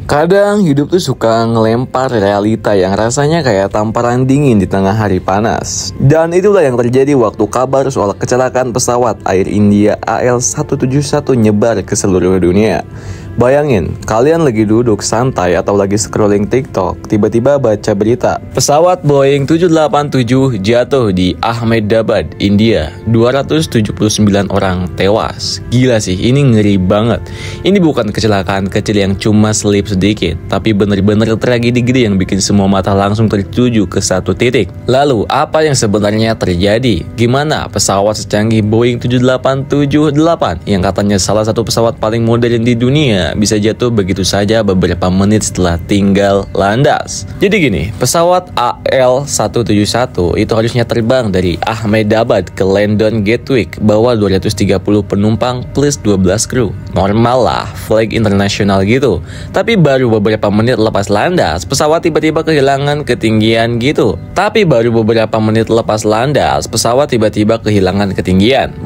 Kadang hidup tuh suka ngelempar realita yang rasanya kayak tamparan dingin di tengah hari panas. Dan itulah yang terjadi waktu kabar soal kecelakaan pesawat Air India AL171 nyebar ke seluruh dunia. Bayangin, kalian lagi duduk santai atau lagi scrolling TikTok, tiba-tiba baca berita pesawat Boeing 787 jatuh di Ahmedabad, India. 279 orang tewas. Gila sih, ini ngeri banget. Ini bukan kecelakaan kecil yang cuma selip sedikit, tapi bener-bener tragedi gede yang bikin semua mata langsung tertuju ke satu titik. Lalu, apa yang sebenarnya terjadi? Gimana pesawat secanggih Boeing 7878 yang katanya salah satu pesawat paling modern di dunia bisa jatuh begitu saja beberapa menit setelah tinggal landas? Jadi gini, pesawat AL171 itu harusnya terbang dari Ahmedabad ke London Gatwick bawa 230 penumpang plus 12 kru. Normal lah, flight internasional gitu. Tapi baru beberapa menit lepas landas, pesawat tiba-tiba kehilangan ketinggian gitu.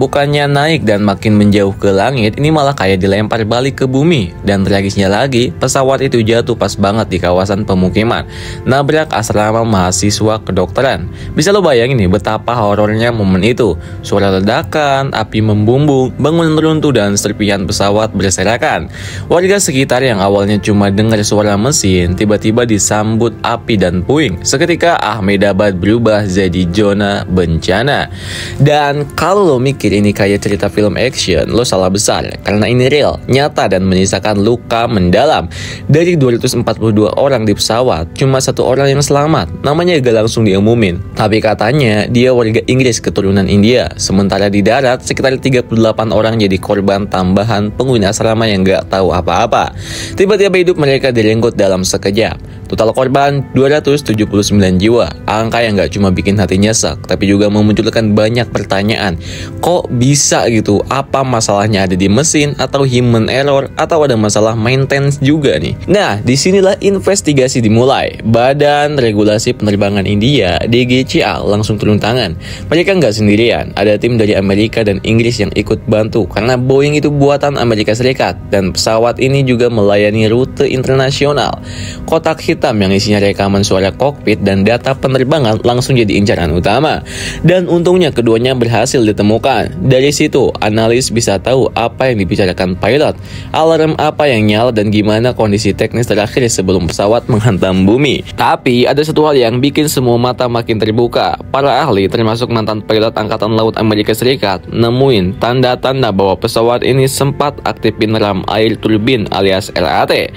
Bukannya naik dan makin menjauh ke langit, ini malah kayak dilempar balik ke bumi. Dan tragisnya lagi, pesawat itu jatuh pas banget di kawasan pemukiman, nabrak asrama mahasiswa kedokteran. Bisa lo bayangin nih betapa horornya momen itu. Suara ledakan, api membumbung, bangunan runtuh dan serpihan pesawat berserakan. Warga sekitar yang awalnya cuma dengar suara mesin, tiba-tiba disambut api dan puing. Seketika Ahmedabad berubah jadi zona bencana. Dan kalau lo mikir ini kayak cerita film action, lo salah besar. Karena ini real, nyata dan menyisakan luka mendalam. Dari 242 orang di pesawat, cuma satu orang yang selamat. Namanya gak langsung diumumin, tapi katanya dia warga Inggris keturunan India. Sementara di darat, sekitar 38 orang jadi korban tambahan penghuni asrama yang gak tahu apa-apa. Tiba-tiba hidup mereka direnggut dalam sekejap. Total korban 279 jiwa. Angka yang gak cuma bikin hati nyesek, tapi juga memunculkan banyak pertanyaan. Kok bisa gitu? Apa masalahnya ada di mesin atau human error atau ada masalah maintenance juga nih? Nah, disinilah investigasi dimulai. Badan Regulasi Penerbangan India (DGCA) langsung turun tangan. Mereka nggak sendirian. Ada tim dari Amerika dan Inggris yang ikut bantu karena Boeing itu buatan Amerika Serikat dan pesawat ini juga melayani rute internasional. Kotak hitam yang isinya rekaman suara kokpit dan data penerbangan langsung jadi incaran utama. Dan untungnya keduanya berhasil ditemukan. Dari situ, analis bisa tahu apa yang dibicarakan pilot, alarm apa yang nyala dan gimana kondisi teknis terakhir sebelum pesawat menghantam bumi. Tapi ada satu hal yang bikin semua mata makin terbuka. Para ahli termasuk mantan pilot Angkatan Laut Amerika Serikat nemuin tanda-tanda bahwa pesawat ini sempat aktifin ram air turbin alias RAT.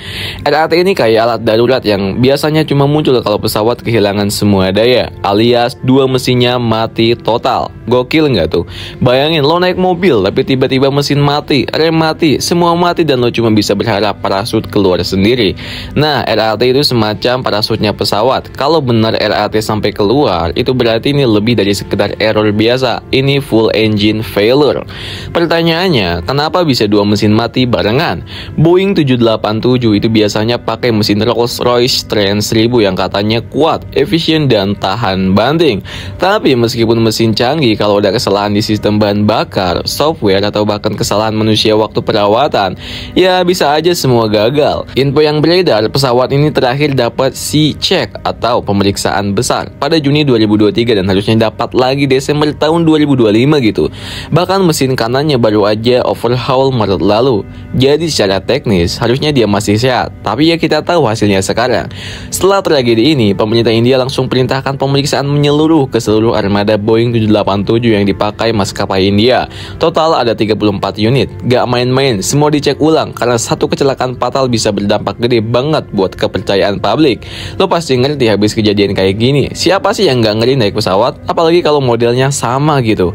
RAT ini kayak alat darurat yang biasanya cuma muncul kalau pesawat kehilangan semua daya, alias dua mesinnya mati total. Gokil nggak tuh? Bayangin lo naik mobil tapi tiba-tiba mesin mati, rem mati, semua mati dan lo cuma bisa berharap parasut keluar sendiri. Nah, RAT itu semacam parasutnya pesawat. Kalau benar RAT sampai keluar, itu berarti ini lebih dari sekedar error biasa. Ini full engine failure. Pertanyaannya, kenapa bisa dua mesin mati barengan? Boeing 787 itu biasanya pakai mesin Rolls-Royce Trent 1000 yang katanya kuat, efisien dan tahan banting. Tapi meskipun mesin canggih, kalau ada kesalahan di sistem bahan bakar, software atau bahkan kesalahan manusia waktu perawatan, ya bisa aja semua gagal. Info yang beredar, pesawat ini terakhir dapat C-check atau pemeriksaan besar pada Juni 2023 dan harusnya dapat lagi Desember tahun 2025 gitu. Bahkan mesin kanannya baru aja overhaul Maret lalu. Jadi secara teknis harusnya dia masih sehat, tapi ya kita tahu hasilnya sekarang. Setelah tragedi ini, pemerintah India langsung perintahkan pemeriksaan menyeluruh ke seluruh armada Boeing 787 yang dipakai maskapai India. Total ada 34 unit. Gak main-main, semua dicek ulang karena satu kecelakaan fatal bisa berdampak gede banget buat kepercayaan publik. Lo pasti ngerti habis kejadian kayak gini, siapa sih yang gak ngeri naik pesawat? Apalagi kalau modelnya sama gitu.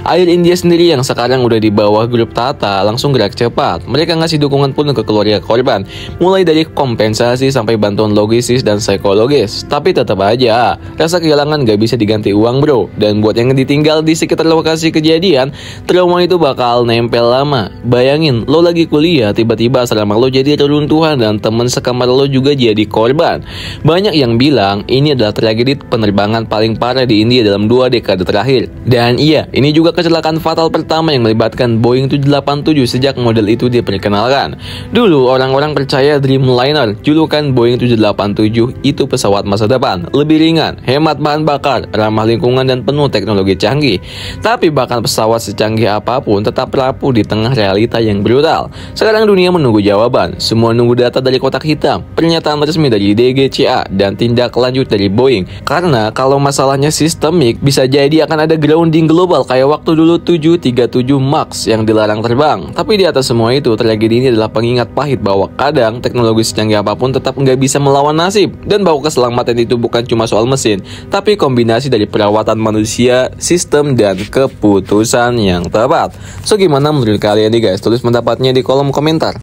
Air India sendiri yang sekarang udah di bawah grup Tata langsung gerak cepat. Mereka ngasih dukungan penuh ke keluarga korban, mulai dari kompensasi sampai bantuan logistis dan psikologis. Tapi tetap aja, rasa kehilangan gak bisa diganti uang bro. Dan buat yang ditinggal di sekitar lokasi kejadian, trauma itu bakal nempel lama. Bayangin, lo lagi kuliah, tiba-tiba tiba-tiba asrama lo jadi reruntuhan dan temen sekamar lo juga jadi korban. Banyak yang bilang ini adalah tragedi penerbangan paling parah di India dalam 2 dekade terakhir. Dan iya, ini juga kecelakaan fatal pertama yang melibatkan Boeing 787 sejak model itu diperkenalkan. Dulu orang-orang percaya Dreamliner, julukan Boeing 787, itu pesawat masa depan, lebih ringan, hemat bahan bakar, ramah lingkungan dan penuh teknologi canggih. Tapi bahkan pesawat secanggih apapun tetap rapuh di tengah realita yang brutal. Sekarang dunia menunggu jawaban, semua nunggu data dari kotak hitam, pernyataan resmi dari DGCA, dan tindak lanjut dari Boeing. Karena kalau masalahnya sistemik, bisa jadi akan ada grounding global kayak waktu dulu 737 MAX yang dilarang terbang. Tapi di atas semua itu, tragedi ini adalah pengingat pahit bahwa kadang teknologi secanggih apapun tetap nggak bisa melawan nasib. Dan bahwa keselamatan itu bukan cuma soal mesin, tapi kombinasi dari perawatan manusia, sistem, dan keputusan yang tepat. So gimana menurut kalian nih guys? Tulis pendapatnya di kolom komentar.